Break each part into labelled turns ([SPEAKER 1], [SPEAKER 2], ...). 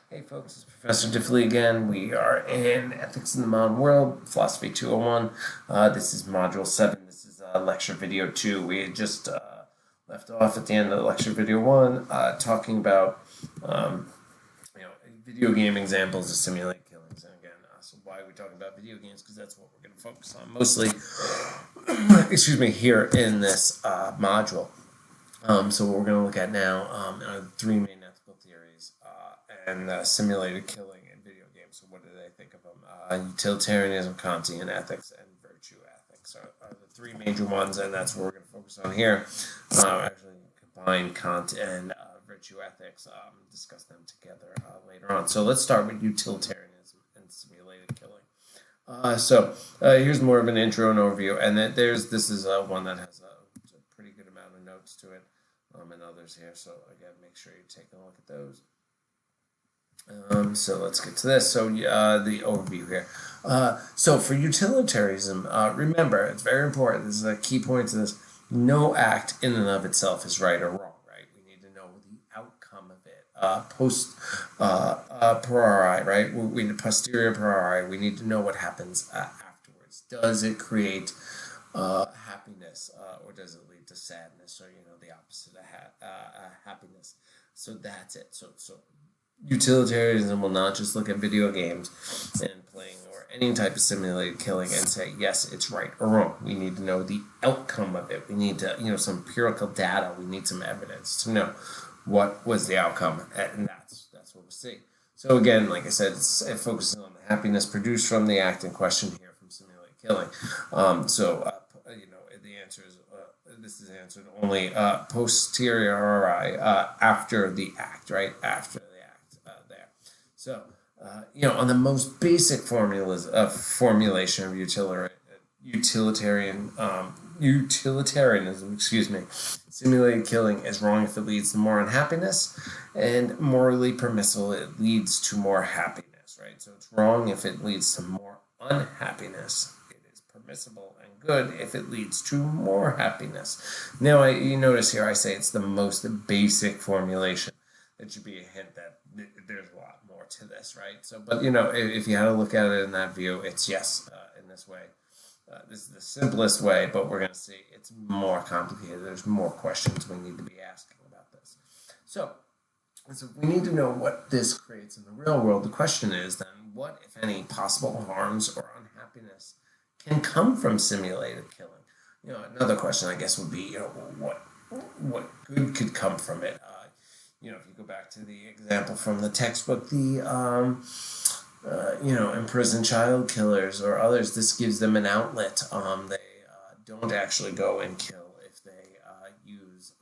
[SPEAKER 1] Hey folks, it's Professor Diffley again. We are in Ethics in the Modern World, Philosophy 201. This is Module 7. This is Lecture Video 2. We had just left off at the end of Lecture Video 1 talking about you know, video game examples of simulated killings. And again, so why are we talking about video games? Because that's what we're going to focus on mostly, excuse me, here in this module. So what we're going to look at now are the three main ethical theories and simulated killing in video games. So what do they think of them? Utilitarianism, Kantian ethics, and virtue ethics are the three major ones, and that's what we're going to focus on here. Actually combine Kant and virtue ethics, discuss them together later on. So let's start with utilitarianism and simulated killing. Here's more of an intro and overview, and this is one that has a pretty good amount of notes to it, and others here. So again, make sure you take a look at those. So let's get to this. So the overview here. So for utilitarianism, remember, it's very important. This is a key point to this. No act in and of itself is right or wrong, right? We need to know the outcome of it. Post priori, right? We posterior priori. We need to know what happens afterwards. Does it create happiness, or does it lead to sadness, or the opposite of happiness? So that's it. So utilitarianism will not just look at video games and playing or any type of simulated killing and say yes, it's right or wrong. We need to know the outcome of it. We need to some empirical data. We need some evidence to know what was the outcome, and that's what we'll see. So again, like I said, it focuses on the happiness produced from the act in question here from simulated killing. The answer is this is answered only posteriori, after the act, right? After the act there. So, on the most basic formulation of utilitarianism, excuse me, simulated killing is wrong if it leads to more unhappiness, and morally permissible it leads to more happiness, right? So it's wrong if it leads to more unhappiness. It is permissible and good if it leads to more happiness. Now, you notice here I say it's the most basic formulation. That should be a hint that there's a lot more to this, right? So, but if you had to look at it in that view, it's yes, in this way. This is the simplest way, but we're going to see it's more complicated. There's more questions we need to be asking about this. So we need to know what this creates in the real world. The question is then, what, if any, possible harms or unhappiness can come from simulated killing? Another question, I guess, would be, what good could come from it? If you go back to the example from the textbook, the imprisoned child killers or others, this gives them an outlet. They don't actually go and kill if they use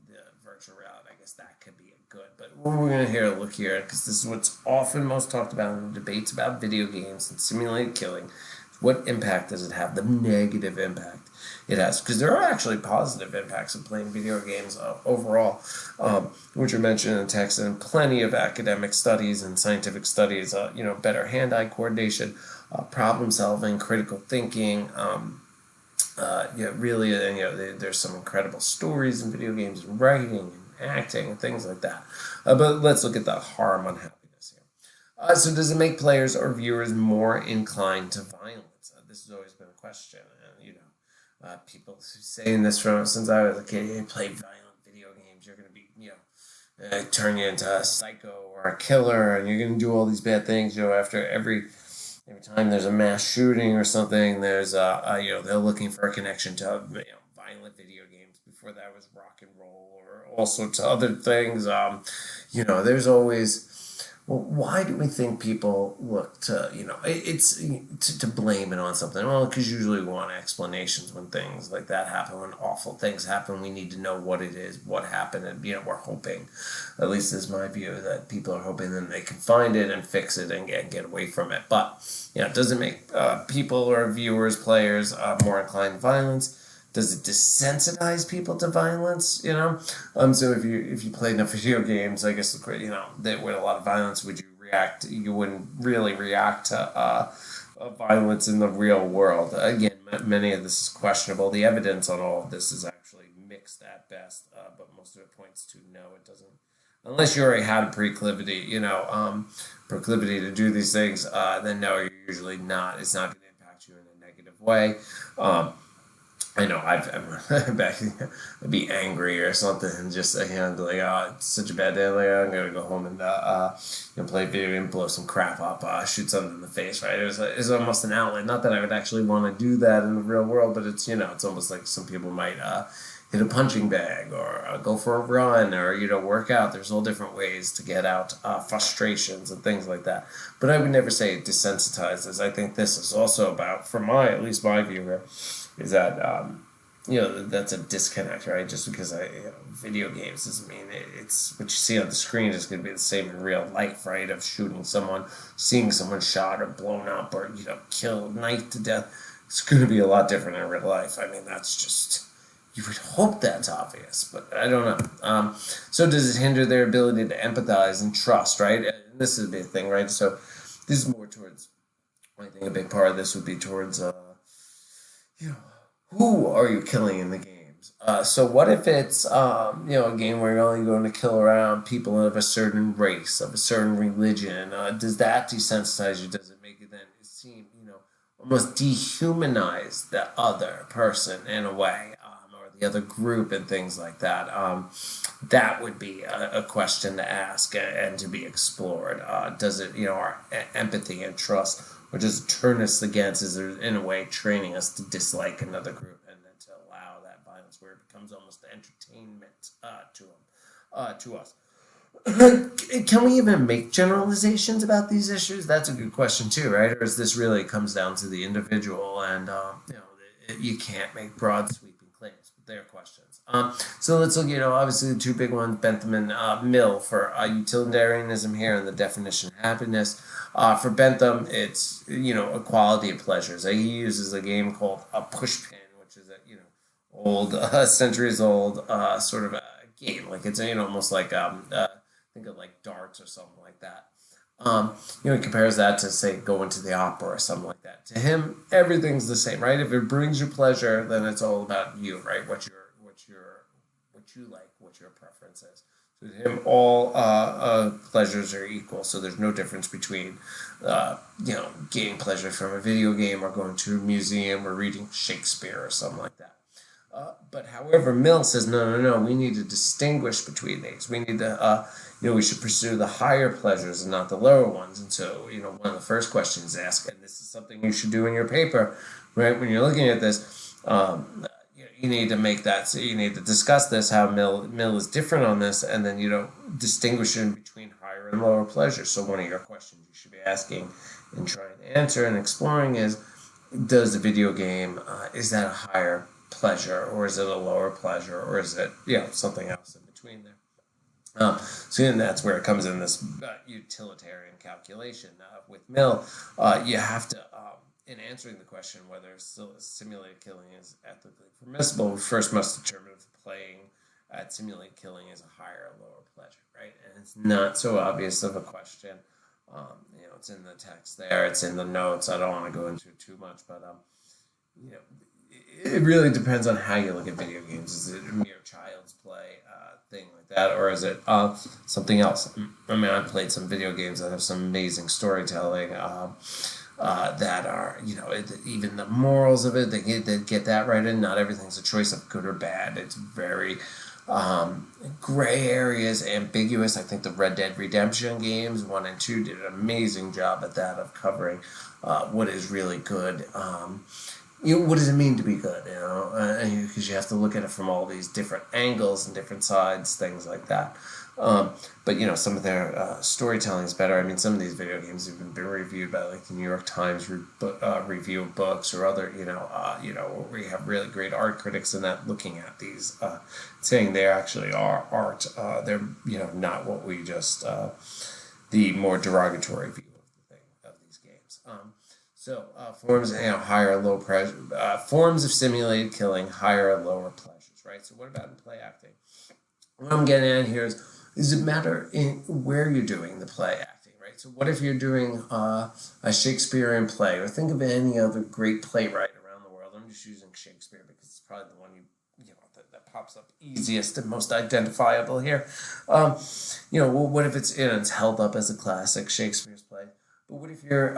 [SPEAKER 1] the virtual reality. I guess that could be a good. But we're going to look here, because this is what's often most talked about in the debates about video games and simulated killing. What impact does it have? The negative impact it has, because there are actually positive impacts of playing video games overall, which are mentioned in the text, and plenty of academic studies and scientific studies. Better hand-eye coordination, problem solving, critical thinking. There's some incredible stories in video games, and writing and acting and things like that. But let's look at the harm on happiness here. So does it make players or viewers more inclined to violence? This has always been a question, and people saying this since I was a kid. You play violent video games, you're going to be, turn you into a psycho or a killer, and you're going to do all these bad things. After every time there's a mass shooting or something, there's they're looking for a connection to violent video games. Before that was rock and roll or all sorts of other things. There's always. Well, why do we think people look to, it's to blame it on something? Well, because usually we want explanations when things like that happen, when awful things happen. We need to know what it is, what happened, and, we're hoping, at least is my view, that people are hoping that they can find it and fix it and get away from it. But, does it make people or viewers, players more inclined to violence? Does it desensitize people to violence? So if you play enough video games, I guess that with a lot of violence, would you react? You wouldn't really react to violence in the real world. Again, many of this is questionable. The evidence on all of this is actually mixed at best, but most of it points to no, it doesn't unless you already had a proclivity to do these things, then no, you're usually not. It's not going to impact you in a negative way. Um, I know I'd be angry or something and just like, oh, it's such a bad day. Like, I'm gonna go home and play video game, blow some crap up, shoot something in the face. Right? It's almost an outlet. Not that I would actually want to do that in the real world, but it's almost like some people might hit a punching bag or go for a run or work out. There's all different ways to get out frustrations and things like that. But I would never say it desensitizes. I think this is also about, from at least my view here, is that that's a disconnect, right? Just because video games doesn't mean it's what you see on the screen is going to be the same in real life, right? Of shooting someone, seeing someone shot or blown up or killed, knifed to death. It's going to be a lot different in real life. I mean, that's just, you would hope that's obvious, but I don't know. So does it hinder their ability to empathize and trust, right? And this is a big thing, right? So this is more towards, I think a big part of this would be towards who are you killing in the games? So what if it's a game where you're only going to kill around people of a certain race, of a certain religion? Does that desensitize you? Does it make it then seem almost dehumanize the other person in a way, or the other group and things like that? That would be a question to ask and to be explored. Does it, our empathy and trust, or does it turn us against? Is there, in a way, training us to dislike another group and then to allow that violence where it becomes almost entertainment to us? Can we even make generalizations about these issues? That's a good question too, right? Or is this really comes down to the individual, and you can't make broad sweeping claims with their questions. So let's look. Obviously the two big ones: Bentham and Mill for utilitarianism here, and the definition of happiness. For Bentham, it's equality of pleasures. He uses a game called a pushpin, which is a old centuries old sort of a game. Like it's almost like think of like darts or something like that. He compares that to say going to the opera or something like that. To him, everything's the same, right? If it brings you pleasure, then it's all about you, right? What you like, what your preference is. So to him, all pleasures are equal. So there's no difference between, getting pleasure from a video game or going to a museum or reading Shakespeare or something like that. But however, Mill says, no, we need to distinguish between these. We need to, we should pursue the higher pleasures and not the lower ones. And so, one of the first questions asked, and this is something you should do in your paper, right? When you're looking at this, you need to make that, so you need to discuss this, how Mill is different on this, and then, distinguishing between higher and lower pleasures. So one of your questions you should be asking and trying to answer and exploring is, does the video game, is that a higher pleasure, or is it a lower pleasure, or is it something else in between there? So then that's where it comes in, this utilitarian calculation. With Mill, you have to, in answering the question whether simulated killing is ethically permissible, we first must determine if playing at simulated killing is a higher or lower pleasure, right? And it's not so obvious of a question. It's in the text there, it's in the notes. I don't want to go into it too much, but it really depends on how you look at video games. Is it a mere child's play thing like that, or is it something else? I mean, I've played some video games that have some amazing storytelling that are, even the morals of it, they get that right in. Not everything's a choice of good or bad. It's very gray areas, ambiguous. I think the Red Dead Redemption games 1 and 2 did an amazing job at that, of covering what is really good. What does it mean to be good? Because you have to look at it from all these different angles and different sides, things like that. But some of their storytelling is better. I mean, some of these video games have been reviewed by like the New York Times review of books, or other, where you have really great art critics in that looking at these, saying they actually are art. They're not what we just the more derogatory view of these games. So forms, higher or low pressure, forms of simulated killing, higher or lower pleasures, right? So what about in play acting? What I'm getting at here is, does it matter in where you're doing the play acting, right? So what if you're doing a Shakespearean play, or think of any other great playwright around the world? I'm just using Shakespeare because it's probably the one that pops up easiest and most identifiable here. Well, what if it's held up as a classic Shakespeare's play? But what if you're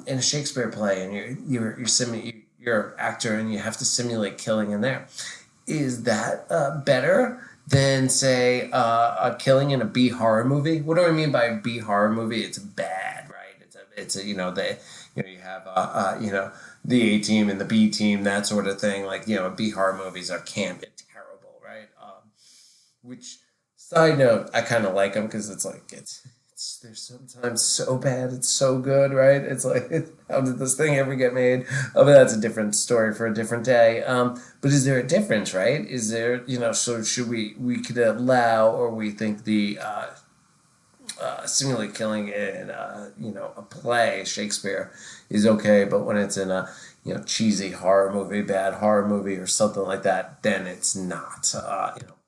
[SPEAKER 1] in a Shakespeare play and you're an actor and you have to simulate killing in there? Is that better than, say, a killing in a B horror movie? What do I mean by a B horror movie? It's bad, right? You have the A team and the B team, that sort of thing. Like, B horror movies are camp and terrible, right? Which, side note, I kind of like them because it's like they're sometimes so bad it's so good, right? It's like, how did this thing ever get made? Oh, but that's a different story for a different day. But is there a difference, right? Is there, so should we could allow, or we think the simulate killing in a play, Shakespeare, is okay, but when it's in a cheesy horror movie, bad horror movie, or something like that, then it's not.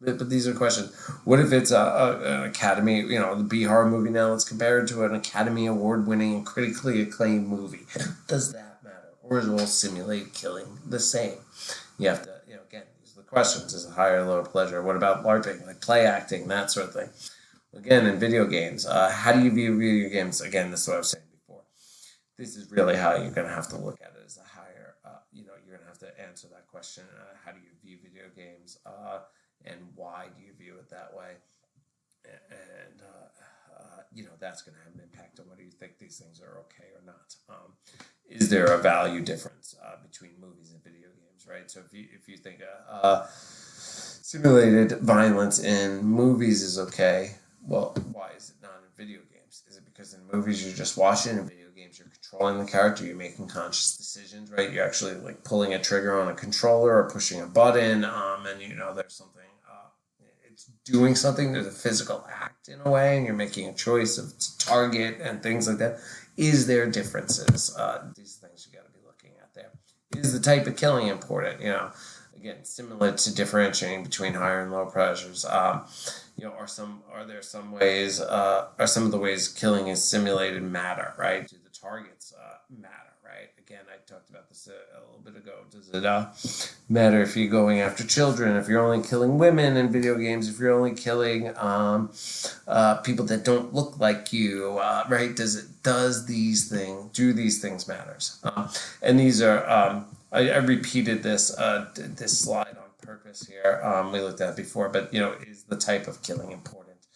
[SPEAKER 1] But these are questions. What if it's an Academy, the B horror movie now? Let's compare it to an Academy Award-winning and critically acclaimed movie. Does that matter, or is all simulate killing the same? You have to, again, these are the questions. Is it higher or lower pleasure? What about LARPing, like play acting, that sort of thing? Again, in video games, how do you view video games? Again, this is what I was saying before. This is really how you're going to have to look at it as a higher, you're going to have to answer that question. How do you view video games? And why do you view it that way? And, that's going to have an impact on whether you think these things are okay or not. Is there a value difference between movies and video games, right? So if you think simulated violence in movies is okay, well, why is it not in video games? Is it because in movies you're just watching, in video games you're controlling the character, you're making conscious decisions, right? You're actually like pulling a trigger on a controller or pushing a button, and there's something, it's doing something, there's a physical act in a way, and you're making a choice of target and things like that. Is there differences? These things you got to be looking at there. Is the type of killing important? Again, similar to differentiating between higher and low pressures. Are some of the ways killing is simulated matter, right? Do the targets matter, right? Again, I talked about this a little bit ago. Does it matter if you're going after children, if you're only killing women in video games, if you're only killing people that don't look like you, right? Do these things matters? And these are, I repeated this slide on purpose here. We looked at it before, but is the type of killing important?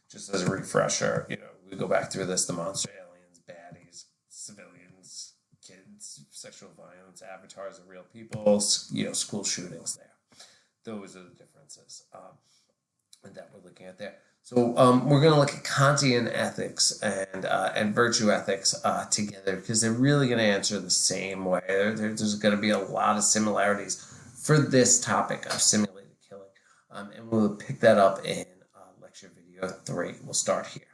[SPEAKER 1] Just as a refresher, we go back through this: the monster, aliens, baddies, civilians, kids, sexual violence, avatars of real people, school shootings. Those are the differences that we're looking at there. So we're going to look at Kantian ethics and virtue ethics together, because they're really going to answer the same way. There's going to be a lot of similarities for this topic of simulated killing. And we'll pick that up in lecture video 3. We'll start here.